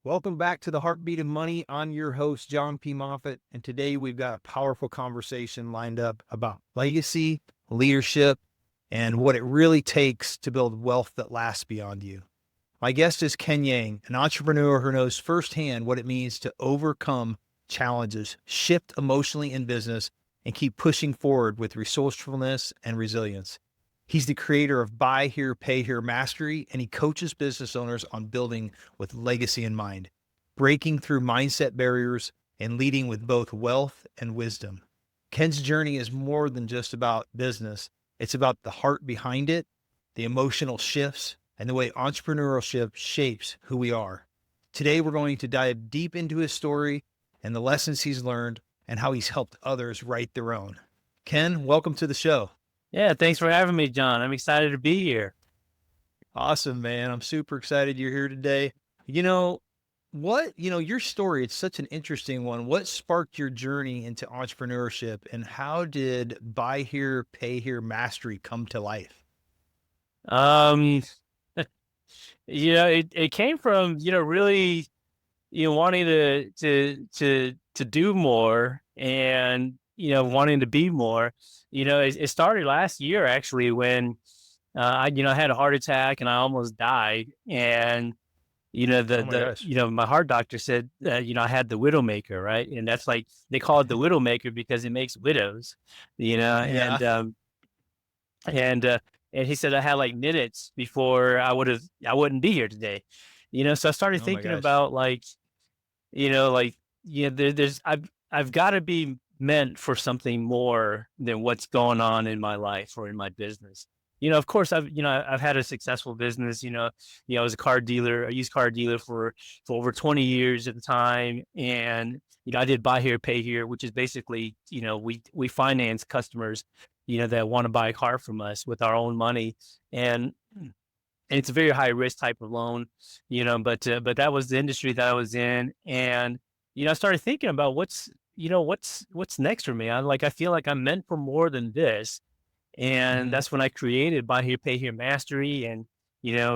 Welcome back to the Heartbeat of Money. I'm your host, Jon P. Moffitt, and today we've got a powerful conversation lined up about legacy, leadership, and what it really takes to build wealth that lasts beyond you. My guest is Ken Yang, an entrepreneur who knows firsthand what it means to overcome challenges, shift emotionally in business, and keep pushing forward with resourcefulness and resilience. He's the creator of Buy Here, Pay Here Mastery, and he coaches business owners on building with legacy in mind, breaking through mindset barriers, and leading with both wealth and wisdom. Ken's journey is more than just about business. It's about the heart behind it, the emotional shifts, and the way entrepreneurship shapes who we are. Today, we're going to dive deep into his story and the lessons he's learned and how he's helped others write their own. Ken, welcome to the show. Yeah, thanks for having me, John. I'm excited to be here. Awesome, man. I'm super excited you're here today. Your story, it's such an interesting one. What sparked your journey into entrepreneurship and how did Buy Here, Pay Here Mastery come to life? Um, it came from, really, wanting to do more and, wanting to be more. It started last year actually when I had a heart attack and I almost died. And Oh my gosh. my heart doctor said I had the widowmaker, right? And that's like they call it the widowmaker because it makes widows, you know. Yeah. And he said I had like minutes before I wouldn't be here today, So I started Oh my thinking gosh. about there's I've got to be meant for something more than what's going on in my life or in my business. Of course, I've had a successful business. I was a car dealer, a used car dealer for over 20 years at the time, and I did buy here, pay here, which is basically we finance customers, that want to buy a car from us with our own money, and it's a very high risk type of loan, but that was the industry that I was in, and I started thinking about what's next for me. I feel like I'm meant for more than this, and Mhm. that's when I created Buy Here, Pay Here Mastery. And,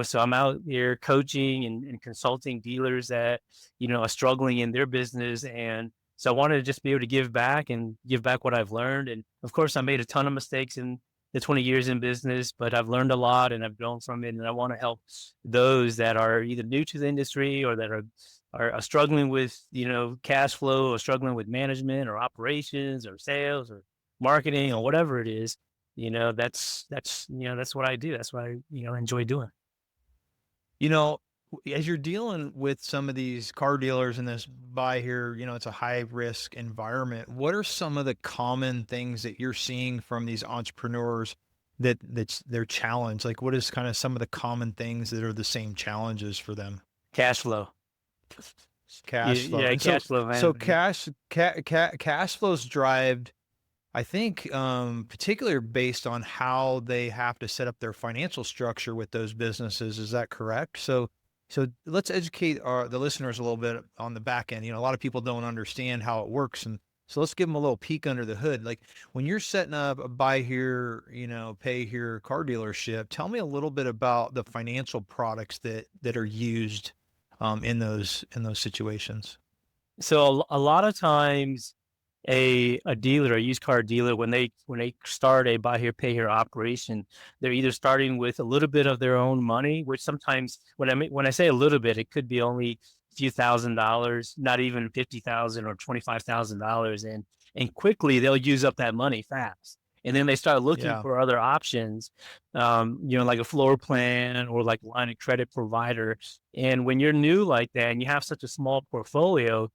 so I'm out here coaching and consulting dealers that, are struggling in their business. And so I wanted to just be able to give back and give back what I've learned. And of course, I made a ton of mistakes in the 20 years in business, but I've learned a lot and I've grown from it. And I want to help those that are either new to the industry or that are struggling with, cash flow or struggling with management or operations or sales or marketing or whatever it is. That's what I do. That's what I, enjoy doing. You know, as you're dealing with some of these car dealers in this buy here, it's a high risk environment. What are some of the common things that you're seeing from these entrepreneurs that's their challenge? Like what is kind of some of the common things that are the same challenges for them? Cash flow. Cash flow. Yeah, And cash flow so management. cash flows drive, I think, particularly based on how they have to set up their financial structure with those businesses. Is that correct? So let's educate the listeners a little bit on the back end. A lot of people don't understand how it works, and so let's give them a little peek under the hood. Like when you're setting up a buy here, pay here car dealership, tell me a little bit about the financial products that are used in those situations. So a lot of times a dealer, a used car dealer, when they start a buy here, pay here operation, they're either starting with a little bit of their own money, which sometimes when I say a little bit, it could be only a few $1,000s, not even 50,000 or $25,000. And quickly they'll use up that money fast. And then they start looking Yeah. for other options, like a floor plan or like line of credit provider. And when you're new like that and you have such a small portfolio,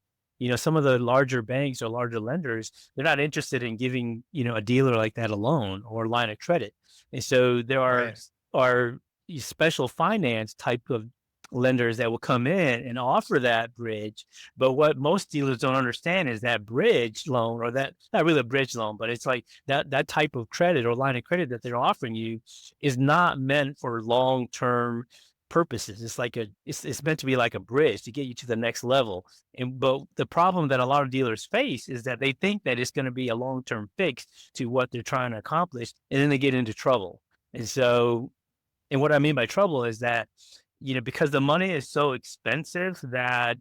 some of the larger banks or larger lenders, they're not interested in giving, a dealer like that a loan or a line of credit. And so there Right. are special finance type of lenders that will come in and offer that bridge. But what most dealers don't understand is that bridge loan, or that not really a bridge loan, but it's like that type of credit or line of credit that they're offering you is not meant for long-term purposes. It's meant to be like a bridge to get you to the next level. And but the problem that a lot of dealers face is that they think that it's going to be a long-term fix to what they're trying to accomplish, and then they get into trouble. And so, and what I mean by trouble is that because the money is so expensive that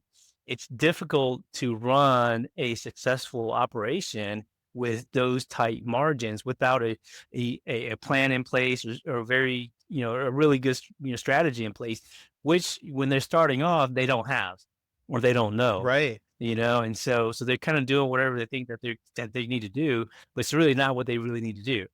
it's difficult to run a successful operation with those tight margins without a plan in place, or a very, a really good, strategy in place, which when they're starting off, they don't have, or they don't know, Right. and so they're kind of doing whatever they think that they need to do, but it's really not what they really need to do.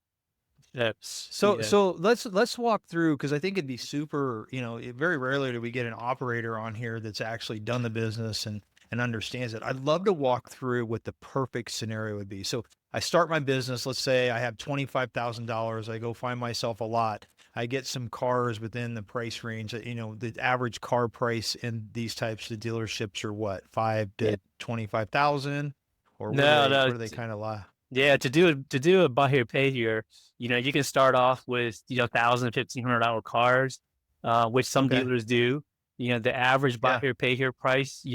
So Yeah. so let's walk through, because I think it'd be super, very rarely do we get an operator on here that's actually done the business and understands it. I'd love to walk through what the perfect scenario would be. So I start my business, let's say I have $25,000. I go find myself a lot. I get some cars within the price range that, the average car price in these types of dealerships are what, 5 Yeah. to 25,000, or No, where no. do they kind of lie? Yeah, to do a buy here, pay here, you can start off with, $1,000, $1,500 cars, which some Okay. dealers do. The average buy Yeah. here, pay here price,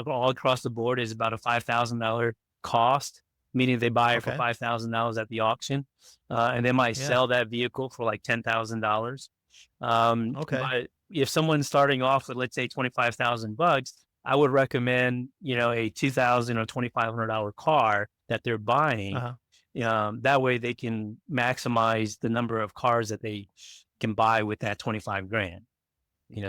all across the board, is about a $5,000 cost, meaning they buy it for Okay. $5,000 at the auction, and they might Yeah. sell that vehicle for like $10,000. Okay. But if someone's starting off with, let's say, $25,000, I would recommend, a $2,000 or $2,500 car that they're buying. Uh-huh. That way they can maximize the number of cars that they can buy with that 25 grand.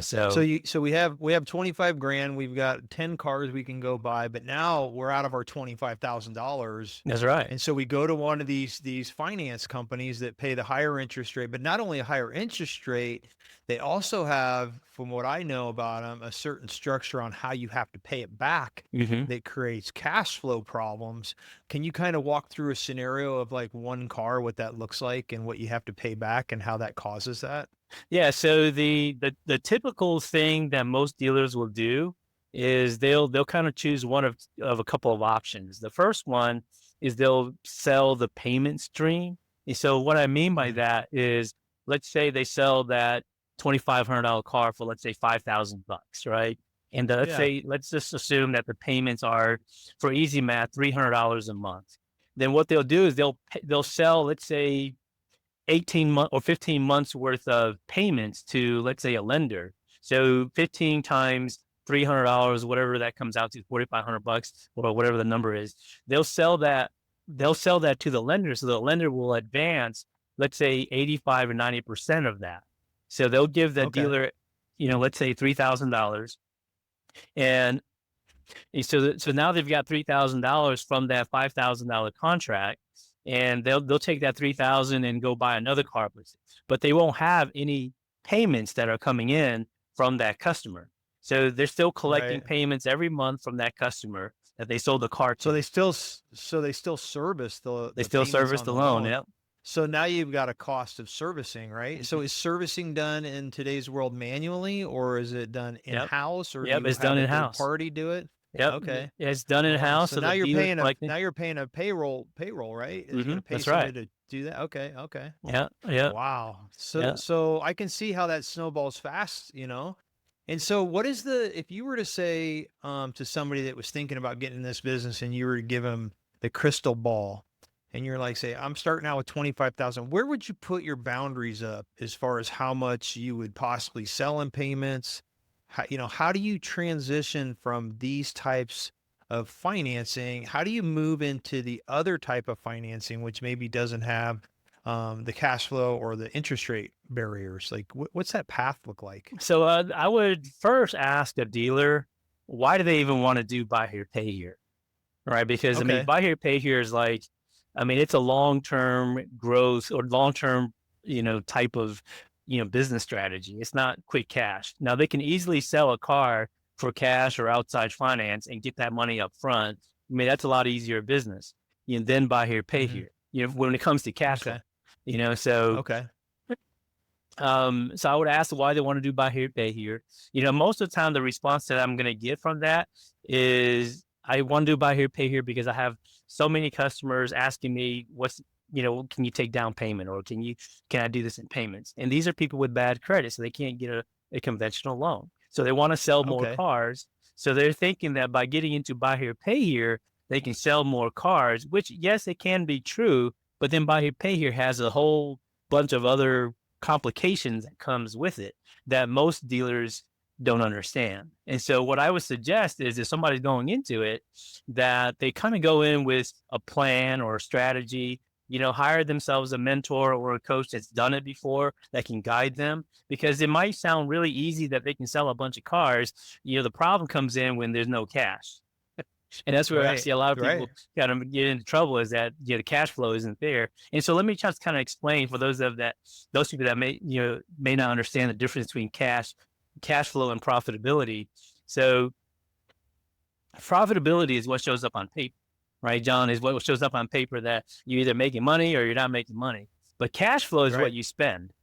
So So we have 25 grand, we've got 10 cars we can go buy, but now we're out of our $25,000. that's right. And so we go to one of these finance companies that pay the higher interest rate, but not only a higher interest rate, they also have, from what I know about them, a certain structure on how you have to pay it back hmm that creates cash flow problems. Can you kind of walk through a scenario of like one car, what that looks like and what you have to pay back and how that causes that? Yeah. So the typical thing that most dealers will do is they'll kind of choose one of a couple of options. The first one is they'll sell the payment stream. And so what I mean by Mhm. that is, let's say they sell that $2,500 car for, let's say, $5,000, right? And Yeah. let's just assume that the payments are, for easy math, $300 a month. Then what they'll do is they'll sell, let's say, 18 month or 15 months worth of payments to, let's say, a lender. So 15 times $300, whatever that comes out to, $4,500, or whatever the number is. They'll sell that. They'll sell that to the lender, so the lender will advance, let's say, 85 or 90% of that. So they'll give the Okay. dealer, let's say, $3,000, and so now they've got $3,000 from that $5,000 contract, and they'll take that 3,000 and go buy another car with it. But they won't have any payments that are coming in from that customer. So they're still collecting Right. payments every month from that customer that they sold the car So to. they still service the They the still payments service on the the loan. loan. Yep. So now you've got a cost of servicing, right? So Mhm. is servicing done in today's world manually, or is it done Yep. in-house, or do Yep. you It's have done a in third house. party do it? Yep. Okay. It's done Oh in wow. house. So So the dealer's collecting. now you're paying a payroll, right? You're gonna pay That's right. somebody to do that. Okay, okay. Yeah. Yeah. Wow. So Yeah. so I can see how that snowballs fast. And so what is if you were to say to somebody that was thinking about getting in this business and you were to give them the crystal ball and you're like, say, I'm starting out with 25,000, where would you put your boundaries up as far as how much you would possibly sell in payments? How do you transition from these types of financing? How do you move into the other type of financing, which maybe doesn't have the cash flow or the interest rate barriers? Like, what's that path look like? So I would first ask a dealer, why do they even want to do buy here, pay here? Right? Because, I mean, Okay. buy here, pay here is like, I mean, it's a long-term growth, or long-term, type of, business strategy. It's not quick cash. Now they can easily sell a car for cash or outside finance and get that money up front. I mean, that's a lot easier business. Then buy here, pay Hmm. here. When it comes to cash flow, Okay. so Okay. so I would ask why they want to do buy here, pay here. Most of the time, the response that I'm going to get from that is, I want to do buy here, pay here because I have so many customers asking me, can you take down payment, or can I do this in payments? And these are people with bad credit, so they can't get a conventional loan. So they want to sell more Okay. cars. So they're thinking that by getting into buy here, pay here, they can sell more cars, which, yes, it can be true, but then buy here, pay here has a whole bunch of other complications that comes with it that most dealers don't understand. And so what I would suggest is if somebody's going into it, that they kind of go in with a plan or a strategy, hire themselves a mentor or a coach that's done it before that can guide them, because it might sound really easy that they can sell a bunch of cars. The problem comes in when there's no cash. And that's where I Right. see a lot of Right. people kind of get into trouble, is that the cash flow isn't there. And so let me just kind of explain for those people that may not understand the difference between cash flow and profitability. So profitability is what shows up on paper, right, John? Is what shows up on paper, that you're either making money or you're not making money. But cash flow is what Right. you spend.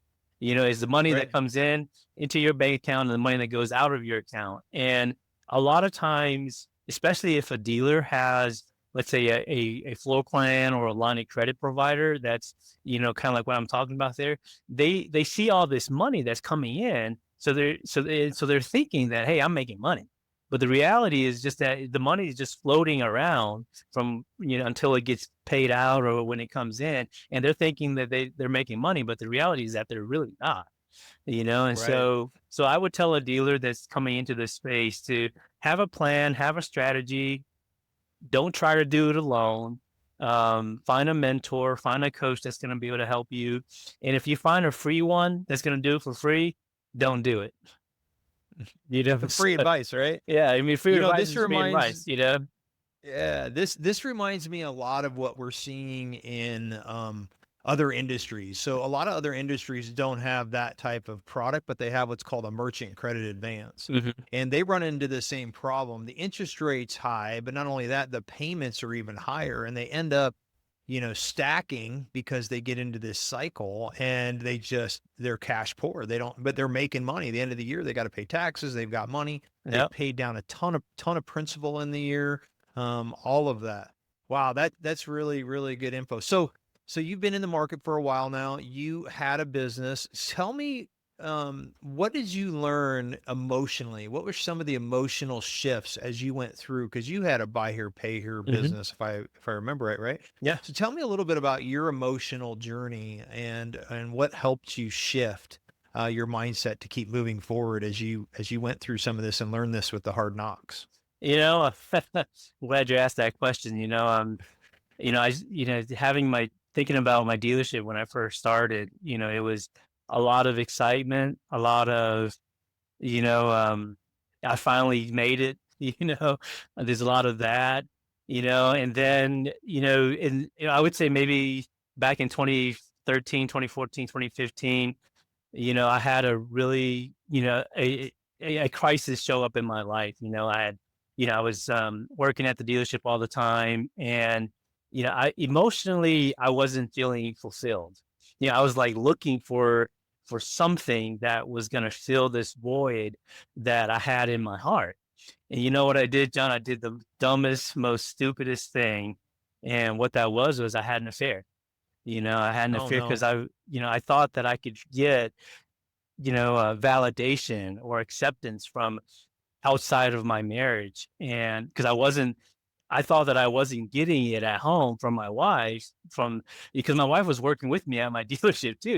Is the money Right. that comes in into your bank account and the money that goes out of your account. And a lot of times, especially if a dealer has, let's say, a floor plan or a line of credit provider that's, kind of like what I'm talking about there, they see all this money that's coming in. So they're thinking that, hey, I'm making money. But the reality is just that the money is just floating around from, until it gets paid out or when it comes in. And they're thinking that they're making money, but the reality is that they're really not, and Right. so I would tell a dealer that's coming into this space to have a plan, have a strategy. Don't try to do it alone. Find a mentor, find a coach that's going to be able to help you. And if you find a free one that's going to do it for free, don't do it. The free advice, right? Yeah, I mean, free advice This is free reminds advice. Yeah, this reminds me a lot of what we're seeing in other industries. So a lot of other industries don't have that type of product, but they have what's called a merchant credit advance. Mhm. And they run into the same problem. The interest rate's high, but not only that, the payments are even higher, and they end up, stacking because they get into this cycle, and they're cash poor. They don't, but they're making money. At the end of the year, they got to pay taxes. They've got money. They've Yep. paid down a ton of principal in the year. All of that. Wow, that's really, really good info. So you've been in the market for a while now. You had a business. Tell me, what did you learn emotionally? What were some of the emotional shifts as you went through? Because you had a buy here, pay here Mhm. business, if I remember it right. Yeah. So tell me a little bit about your emotional journey and what helped you shift your mindset to keep moving forward as you went through some of this and learned this with the hard knocks. You know, glad you asked that question. Having my thinking about my dealership when I first started, it was a lot of excitement, a lot of, you know, um, I finally made it, there's a lot of that, and then, I would say maybe back in 2013, 2014, 2015, I had a really, a crisis show up in my life. I was working at the dealership all the time, and I emotionally I wasn't feeling fulfilled. I was like looking for something that was going to fill this void that I had in my heart. And you know what I did, John? I did the dumbest, most stupidest thing, and what that was I had an affair. I had an Oh affair no. because I thought that I could get, validation or acceptance from outside of my marriage. And because I thought that I wasn't getting it at home from my wife, because my wife was working with me at my dealership too,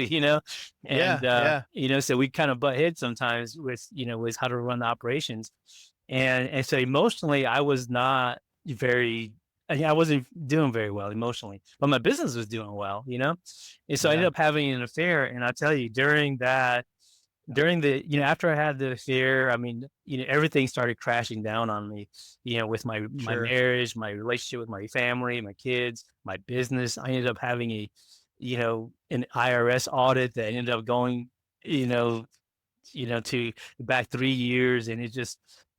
and, Yeah, yeah. so we kind of butt heads sometimes with how to run the operations. And so emotionally, I was not very, I wasn't doing very well emotionally, but my business was doing well. And so I ended Yeah, up having an affair. And I tell you, during the after I had the affair, I mean, everything started crashing down on me, with my sure. marriage, my relationship with my family, my kids, my business. I ended up having an IRS audit that ended up going, you know, to back 3 years, and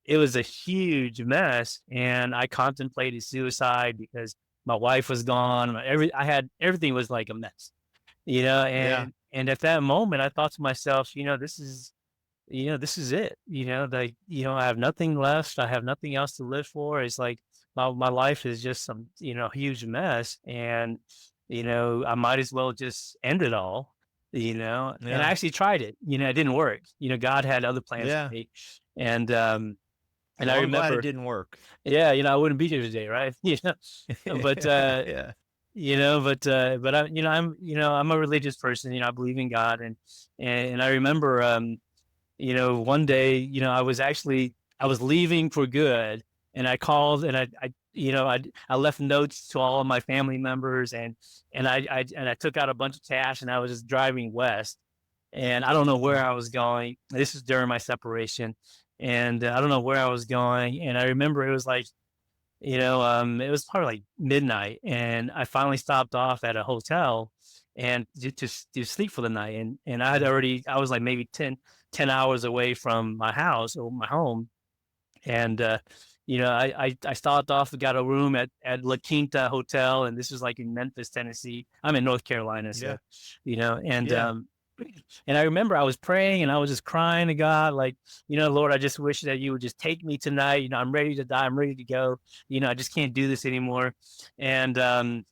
it was a huge mess. And I contemplated suicide because my wife was gone. Everything was like a mess, Yeah, and at that moment, I thought to myself, this is it. Like, I have nothing left. I have nothing else to live for. It's like my life is just some, huge mess. And, I might as well just end it all, and I yeah, actually tried it. It didn't work. God had other plans for yeah. me. And I Well, I'm glad it remember, didn't work. yeah, I wouldn't be here today, right? But, Yeah, I'm a religious person. I believe in God, and I remember, one day, I was leaving for good, and I called, and I left notes to all of my family members, and I took out a bunch of cash, and I was just driving west, and I don't know where I was going. This is during my separation, and I don't know where I was going, and I remember it was like, it was probably like midnight, and I finally stopped off at a hotel and to sleep for the night. And I was like maybe 10 hours away from my house or my home. And, I stopped off, got a room at La Quinta Hotel, and this was like in Memphis, Tennessee. I'm in North Carolina. Yeah. So, and, Yeah. and I remember I was praying and I was just crying to God, like, Lord, I just wish that you would just take me tonight. I'm ready to die. I'm ready to go. I just can't do this anymore. And I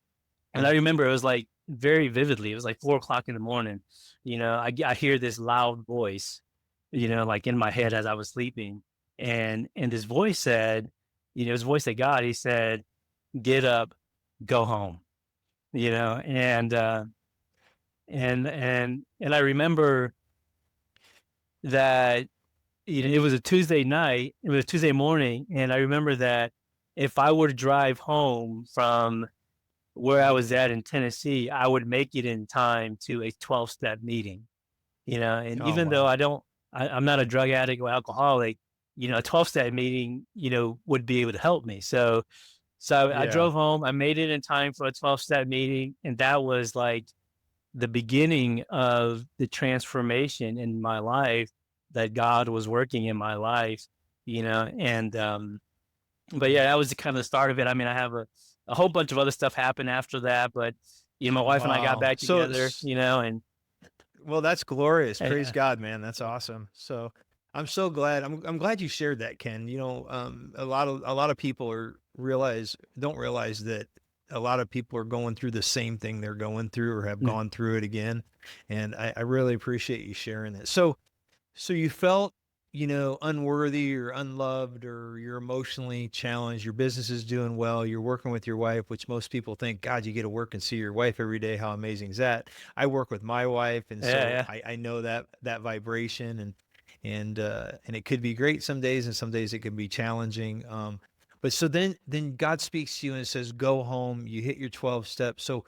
remember it was like very vividly. It was like 4 o'clock in the morning. I hear this loud voice, like in my head as I was sleeping. And this voice said, his voice of God, he said, get up, go home, and I remember that it was a Tuesday night, it was a Tuesday morning, and I remember that if I were to drive home from where I was at in Tennessee, I would make it in time to a 12-step meeting, and Oh, even though wow. I'm not a drug addict or alcoholic, a 12-step meeting, would be able to help me. So I Yeah. drove home, I made it in time for a 12-step meeting, and that was like the beginning of the transformation in my life that God was working in my life, and but yeah, that was the kind of the start of it. I mean, I have a whole bunch of other stuff happened after that, but my wife and I got Wow. back together, and Well, that's glorious. Praise yeah, God, man. That's awesome. So I'm so glad. I'm glad you shared that, Ken. A lot of people don't realize that a lot of people are going through the same thing they're going through or have mm, gone through it again. And I really appreciate you sharing that. So you felt, unworthy or unloved, or you're emotionally challenged. Your business is doing well. You're working with your wife, which most people think, God, you get to work and see your wife every day. How amazing is that? I work with my wife, and yeah, so yeah. I know that vibration, and it could be great some days, and some days it can be challenging. But so then God speaks to you and says, go home. You hit your 12 steps. So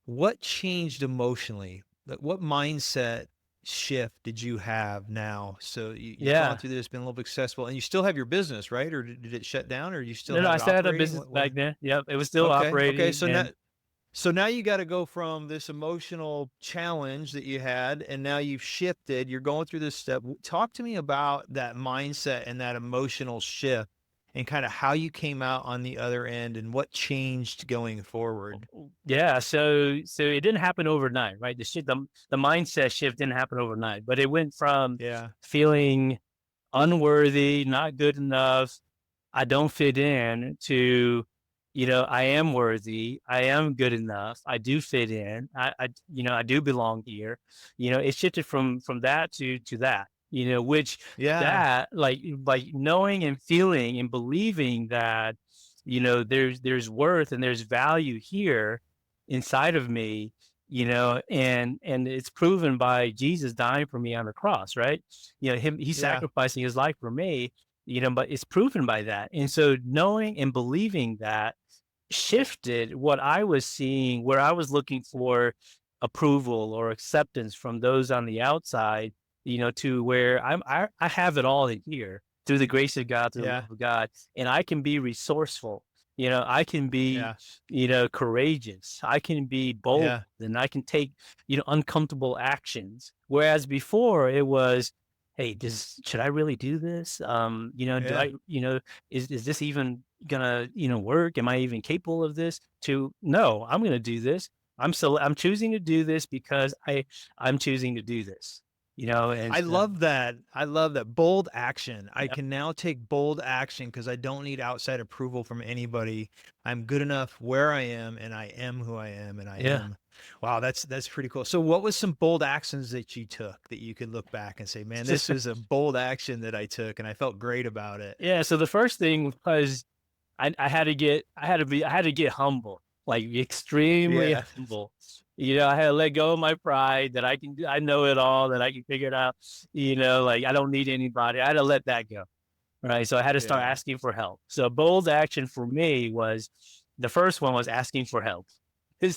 what changed emotionally? Like, what mindset shift did you have now? So you've gone Yeah. through this, been a little bit successful, and you still have your business, right? Or did it shut down, or you still No, no, have I it still had a operating? business What? back then. Yep, it was still Okay, okay. operating, So now, and you got to go from this emotional challenge that you had, and now you've shifted. You're going through this step. Talk to me about that mindset and that emotional shift, and kind of how you came out on the other end, and what changed going forward. yeah. So it didn't happen overnight, right? The mindset shift didn't happen overnight, but it went from Yeah, feeling unworthy, not good enough, I don't fit in, to, I am worthy, I am good enough, I do fit in, I do belong here. It shifted from that to that, which yeah, that like knowing and feeling and believing that, there's worth and there's value here inside of me, and it's proven by Jesus dying for me on the cross, right? He's yeah. sacrificing his life for me, but it's proven by that. And so knowing and believing that shifted what I was seeing, where I was looking for approval or acceptance from those on the outside, to where I have it all in here through the grace of God, through the Yeah. love of God, and I can be resourceful. I can be, Yeah. courageous. I can be bold, Yeah. and I can take, uncomfortable actions. Whereas before it was, hey, should I really do this? Do Yeah. I, is this even gonna, work? Am I even capable of this? To no, I'm gonna do this. I'm choosing to do this because I'm choosing to do this. And I so, love that. I love that. Bold action. I yeah, can now take bold action because I don't need outside approval from anybody. I'm good enough where I am, and I am who I am, and I yeah. am. Wow, that's pretty cool. So what was some bold actions that you took that you could look back and say, "Man, this was a bold action that I took and I felt great about it." Yeah. So the first thing was I had to get humble, like extremely Yeah. humble. I had to let go of my pride that I can do, I know it all, that I can figure it out. Like I don't need anybody. I had to let that go. Right. So I had to start Yeah. asking for help. So bold action for me was the first one was asking for help.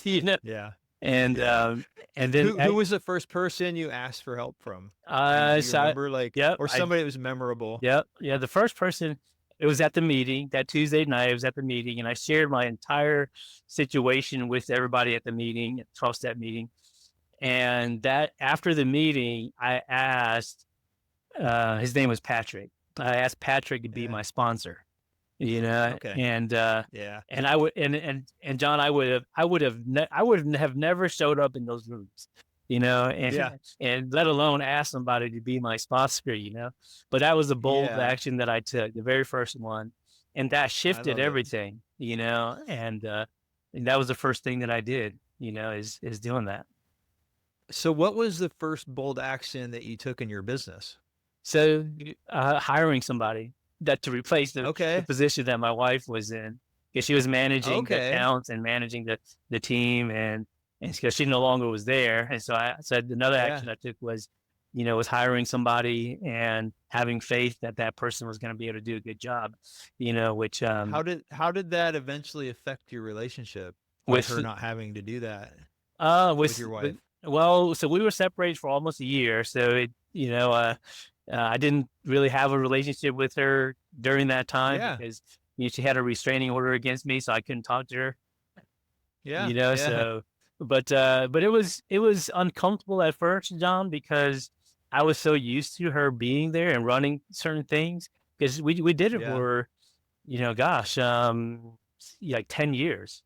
you know, Yeah. and Yeah. and then Who was the first person you asked for help from? Do you so remember, like, yep, or somebody that was memorable? yep, yeah. The first person, it was at the meeting that Tuesday night. It was at the meeting, and I shared my entire situation with everybody at the meeting, across that meeting. And that after the meeting, I asked. His name was Patrick. I asked Patrick to be Yeah. my sponsor. Okay. And Yeah. and I would and John, I would have never showed up in those rooms, Yeah. and let alone ask somebody to be my sponsor, But that was a bold Yeah. action that I took, the very first one, and that I shifted love it. everything, and that was the first thing that I did, is doing that. So what was the first bold action that you took in your business? So hiring somebody that to replace the Okay. position that my wife was in, because she was managing the Okay. accounts and managing the team, and because she no longer was there. And so I said another Yeah. action I took was hiring somebody and having faith that that person was going to be able to do a good job, which How did that eventually affect your relationship by with her not having to do that with with your wife? well, so we were separated for almost a year. So I didn't really have a relationship with her during that time Yeah. because she had a restraining order against me, so I couldn't talk to her. Yeah. Yeah. So, but it was uncomfortable at first, John, because I was so used to her being there and running certain things because we did it Yeah. for gosh, like 10 years.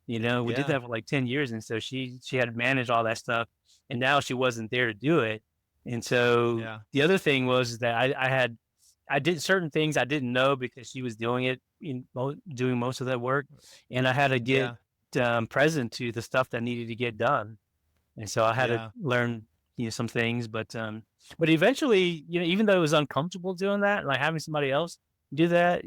We did Yeah. that for like 10 years. And so she had to manage all that stuff. And now she wasn't there to do it. And so Yeah. the other thing was that I did certain things I didn't know because she was doing it, doing most of that work. And I had to get Yeah. present to the stuff that needed to get done. And so I had to Yeah. learn, some things, but eventually, even though it was uncomfortable doing that, like having somebody else do that,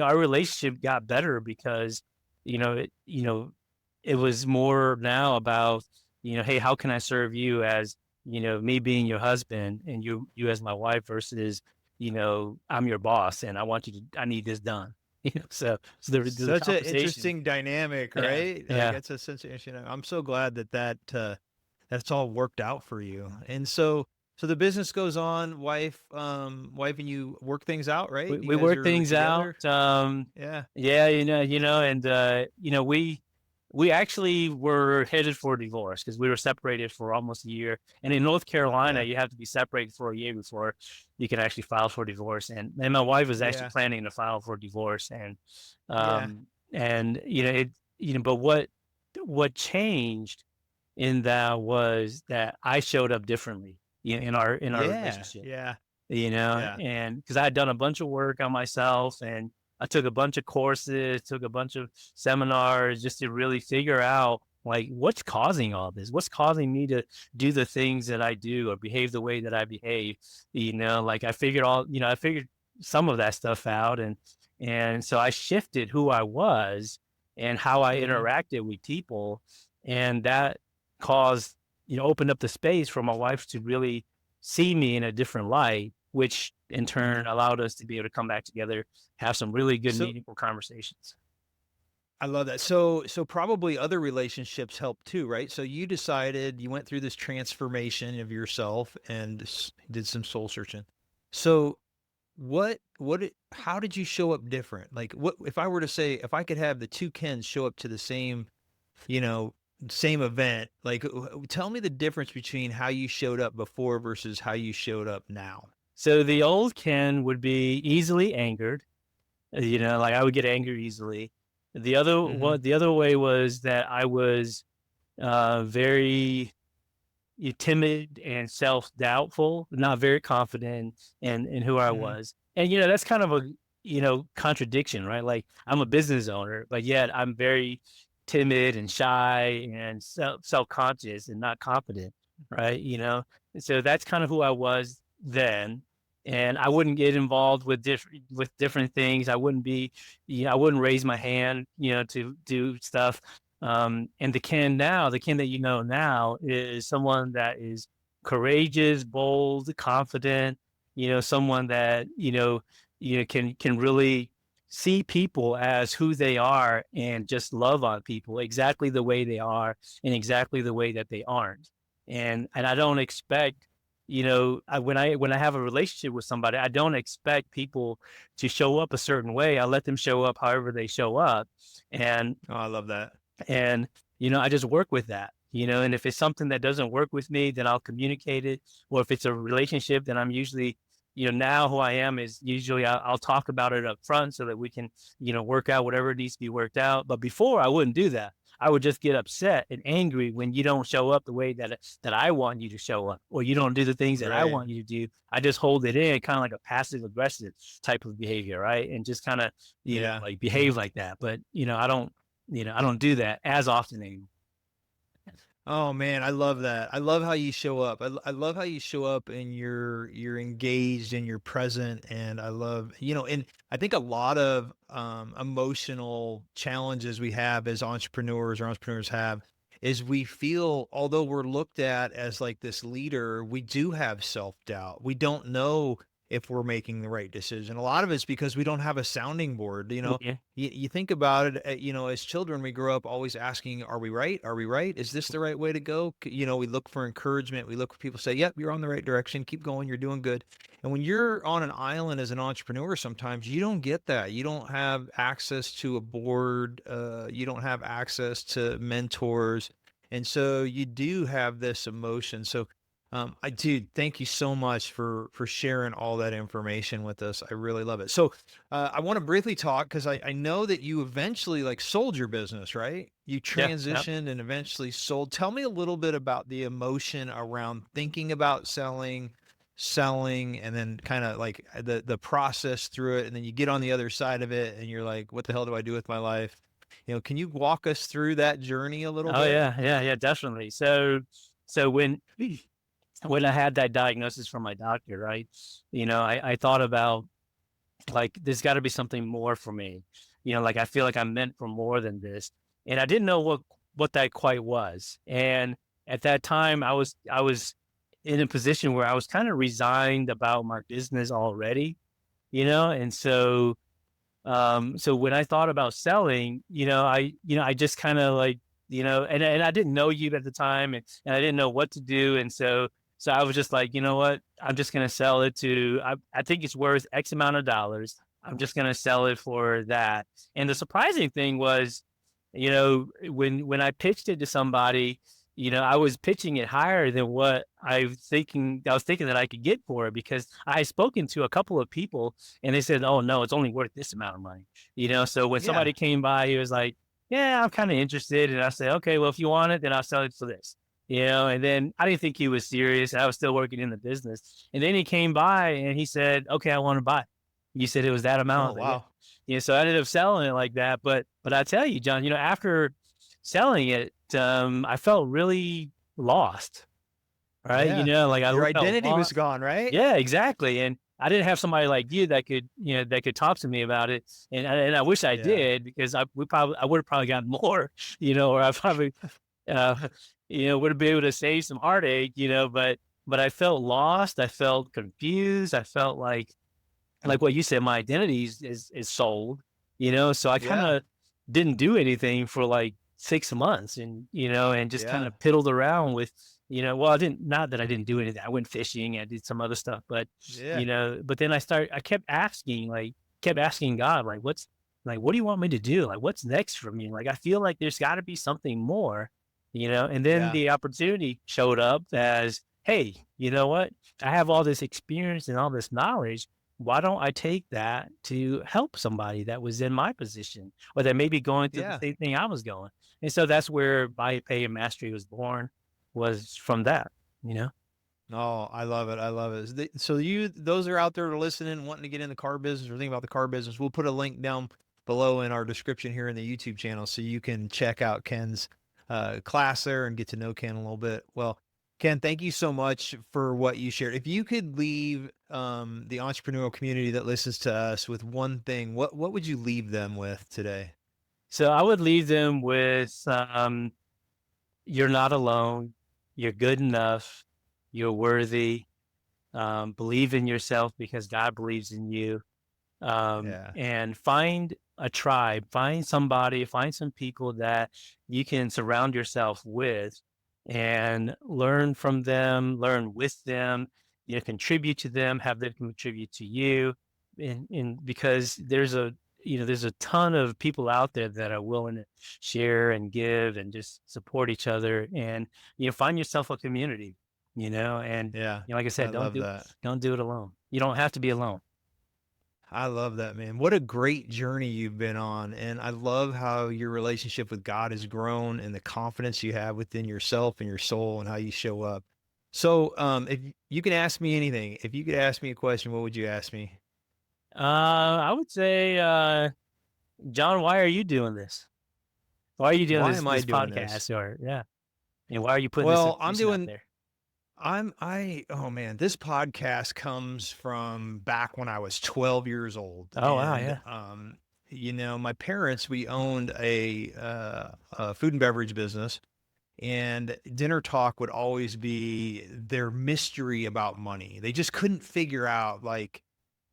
our relationship got better because, it was more now about, hey, how can I serve you as, me being your husband and you as my wife versus, I'm your boss and I need this done. So the Such an conversation. interesting dynamic, Yeah. right? Like Yeah. it's a sense of interesting. I'm so glad that's all worked out for you. And so the business goes on, wife and you work things out, right? You We guys work are things out. together? Yeah. Yeah, and we actually were headed for divorce because we were separated for almost a year. And in North Carolina, Yeah. you have to be separated for a year before you can actually file for divorce. And my wife was actually Yeah. planning to file for divorce, Yeah. and but what changed in that was that I showed up differently in our Yeah. relationship, Yeah. Yeah. and because I had done a bunch of work on myself and I took a bunch of courses, took a bunch of seminars just to really figure out like what's causing all this, what's causing me to do the things that I do or behave the way that I behave. Like I figured some of that stuff out, and so I shifted who I was and how I Mhm. interacted with people, and that caused opened up the space for my wife to really see me in a different light, which in turn Mhm. allowed us to be able to come back together, have some really good, So meaningful conversations. I love that. So probably other relationships help too, right? So you decided you went through this transformation of yourself and did some soul searching. So how did you show up different? Like what if I were to say if I could have the two Kens show up to the same, you know, same event, like tell me the difference between how you showed up before versus how you showed up now. So the old Ken would be easily angered, like I would get angry easily. Mhm. The other way was that I was very timid and self-doubtful, not very confident in who I Mhm. was. And that's kind of a contradiction, right? Like I'm a business owner, but yet I'm very timid and shy and self-conscious and not confident, right? And so that's kind of who I was then. And I wouldn't get involved with different things. I wouldn't raise my hand, to do stuff And the Ken that you know now is someone that is courageous, bold, confident, someone that, can really see people as who they are and just love on people exactly the way they are and exactly the way that they aren't. And I don't expect, when I have a relationship with somebody, I don't expect people to show up a certain way. I let them show up however they show up. And Oh, I love that. and, I just work with that, and if it's something that doesn't work with me, then I'll communicate it. Or if it's a relationship, then I'm usually, now who I am is usually I'll talk about it up front so that we can, work out whatever needs to be worked out. But before I wouldn't do that. I would just get upset and angry when you don't show up the way that I want you to show up, or you don't do the things that I Right. want you to do. I just hold it in, kind of like a passive aggressive type of behavior, right? And just kind of, Yeah. like behave like that. But I don't do that as often anymore. Oh man, I love that. I love how you show up. I love how you show up and you're engaged and you're present. And I love, and I think a lot of emotional challenges we have as entrepreneurs or entrepreneurs have is we feel, although we're looked at as like this leader, we do have self-doubt. We don't know if we're making the right decision. A lot of it's because we don't have a sounding board. Yeah. You think about it, as children, we grow up always asking, are we right? Are we right? Is this the right way to go? We look for encouragement. We look for people to say, yep, you're on the right direction. Keep going. You're doing good. And when you're on an island as an entrepreneur, sometimes you don't get that. You don't have access to a board. You don't have access to mentors. And so you do have this emotion. So I do thank you so much for sharing all that information with us. I really love it. So I want to briefly talk because I know that you eventually like sold your business, right? You Yeah. Yeah. transitioned and eventually sold. Tell me a little bit about the emotion around thinking about selling, and then kind of like the process through it, and then you get on the other side of it, and you're like, what the hell do I do with my life? Can you walk us through that journey a little Oh bit? yeah. Yeah. Yeah. Definitely. So when I had that diagnosis from my doctor, right? I thought about, like, there's got to be something more for me. Like, I feel like I'm meant for more than this, and I didn't know what that quite was. And at that time, I was in a position where I was kind of resigned about my business already, and so when I thought about selling, I just kind of like, and I didn't know you at the time, and I didn't know what to do. And so I was just like, you know what? I'm just going to sell it I think it's worth X amount of dollars. I'm just going to sell it for that. And the surprising thing was, when I pitched it to somebody, I was pitching it higher than what I was thinking that I could get for it, because I had spoken to a couple of people and they said, "Oh no, it's only worth this amount of money." So when Yeah. somebody came by, he was like, "Yeah, I'm kind of interested." And I said, "Okay, well, if you want it, then I'll sell it for this." And then I didn't think he was serious. I was still working in the business. And then he came by and he said, "Okay, I want to buy it." You said it was that Oh, amount. Yeah. wow. Yeah. So I ended up selling it like that. But I tell you, John, after selling it, I felt really lost, right? Yeah. Like I Your felt identity was lost. gone, right? Yeah, exactly. And I didn't have somebody like you that could, that could talk to me about it. And I wish I Yeah. did, because I would have probably gotten more, or I probably, uh, would have been able to save some heartache, but I felt lost. I felt confused. I felt like what you said, my identity is sold, so I kind Yeah. of didn't do anything for like 6 months, and just kind Yeah. of piddled around with, well, I didn't, not that I didn't do anything. I went fishing, I did some other stuff, Yeah. but then I kept asking God, like, what do you want me to do? Like, what's next for me? Like, I feel like there's got to be something more, and then Yeah. the opportunity showed up as, hey, you know what? I have all this experience and all this knowledge. Why don't I take that to help somebody that was in my position, or that may be going through the Yeah. same thing I was going? And so that's where Buy Pay and Mastery was born, was from that, you know? Oh, I love it. I love it. So those are out there listening, wanting to get in the car business or thinking about the car business. We'll put a link down below in our description here in the YouTube channel so you can check out Ken's class there and get to know Ken a little bit. Well, Ken, thank you so much for what you shared. If you could leave the entrepreneurial community that listens to us with one thing, what would you leave them with today? So I would leave them with, you're not alone. You're good enough. You're worthy. Believe in yourself because God believes in you. Yeah. And find a tribe, find somebody, find some people that you can surround yourself with and learn from them, learn with them, contribute to them, have them contribute to you. And because there's a ton of people out there that are willing to share and give and just support each other. And, find yourself a community, and, Yeah. like I I said, love that. don't do it alone. You don't have to be alone. I love that, man. What a great journey you've been on. And I love how your relationship with God has grown and the confidence you have within yourself and your soul and how you show up. So, if you can ask me anything, if you could ask me a question, what would you ask me? I would say, John, why are you doing this? Why are you doing Why this am I this doing this? podcast? Or yeah, and why are you putting this Well, I'm information out doing, there? oh man, this podcast comes from back when I was 12 years old. Oh wow, And, yeah. my parents, we owned a food and beverage business. And dinner talk would always be their mystery about money. They just couldn't figure out, like,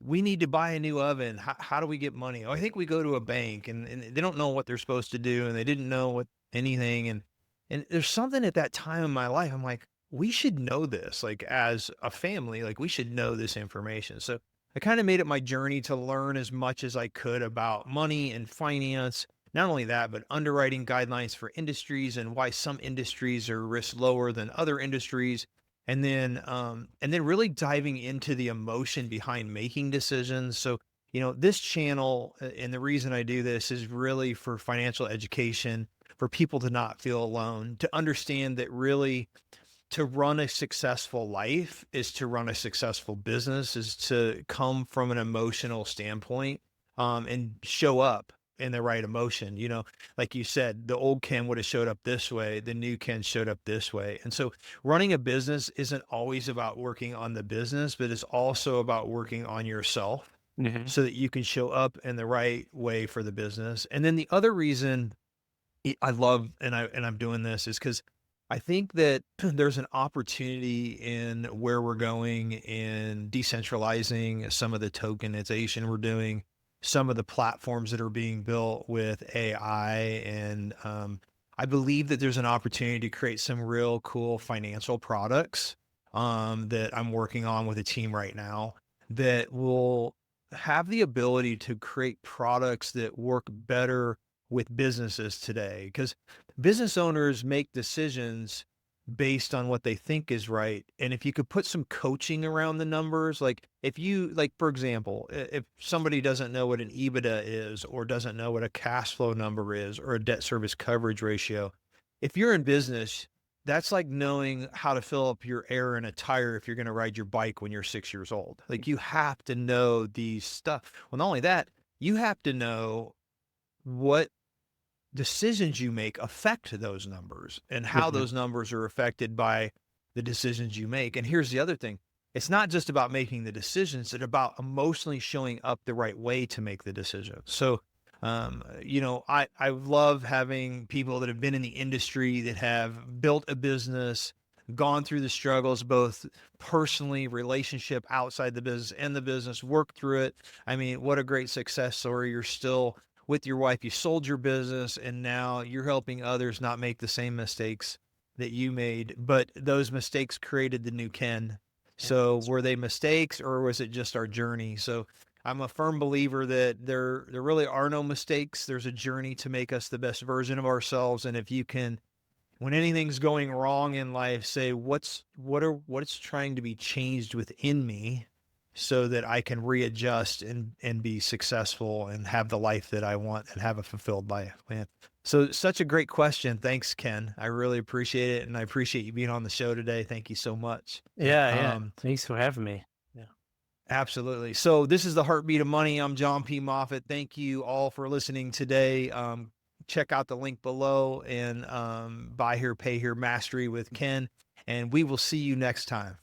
we need to buy a new oven. How do we get money? Oh, I think we go to a bank, and they don't know what they're supposed to do. And they didn't know what anything. And there's something at that time in my life. I'm like, we should know this, like as a family, like we should know this information. So I kind of made it my journey to learn as much as I could about money and finance. Not only that, but underwriting guidelines for industries and why some industries are risk lower than other industries. And then really diving into the emotion behind making decisions. So, this channel, and the reason I do this is really for financial education, for people to not feel alone, to understand that really to run a successful life is to run a successful business, is to come from an emotional standpoint, and show up in the right emotion. Like you said, the old Ken would have showed up this way, the new Ken showed up this way. And so running a business isn't always about working on the business, but it's also about working on yourself Hmm. so that you can show up in the right way for the business. And then the other reason I love and I'm doing this is because I think that there's an opportunity in where we're going in decentralizing some of the tokenization we're doing, some of the platforms that are being built with AI, and I believe that there's an opportunity to create some real cool financial products that I'm working on with a team right now that will have the ability to create products that work better with businesses today, because business owners make decisions based on what they think is right. And if you could put some coaching around the numbers, like if you, like, for example, if somebody doesn't know what an EBITDA is, or doesn't know what a cash flow number is, or a debt service coverage ratio, if you're in business, that's like knowing how to fill up your air in a tire if you're going to ride your bike when you're 6 years old. Like, you have to know these stuff. Well, not only that, you have to know what decisions you make affect those numbers and how Hmm. those numbers are affected by the decisions you make. And here's the other thing. It's not just about making the decisions, it's about emotionally showing up the right way to make the decision. So, I love having people that have been in the industry, that have built a business, gone through the struggles, both personally, relationship outside the business and the business, worked through it. I mean, what a great success story. You're still with your wife, you sold your business, and now you're helping others not make the same mistakes that you made, but those mistakes created the new Ken. Yeah, So that's were right. they mistakes, or was it just our journey? So I'm a firm believer that there really are no mistakes. There's a journey to make us the best version of ourselves. And if you can, when anything's going wrong in life, say what's trying to be changed within me so that I can readjust and be successful and have the life that I want and have a fulfilled life, man. So such a great question. Thanks, Ken. I really appreciate it. And I appreciate you being on the show today. Thank you so much. Yeah, yeah. Um, Thanks for having me. Yeah. Absolutely. So this is the Heartbeat of Money. I'm Jon P. Moffitt. Thank you all for listening today. Check out the link below and Buy Here, Pay Here Mastery with Ken. And we will see you next time.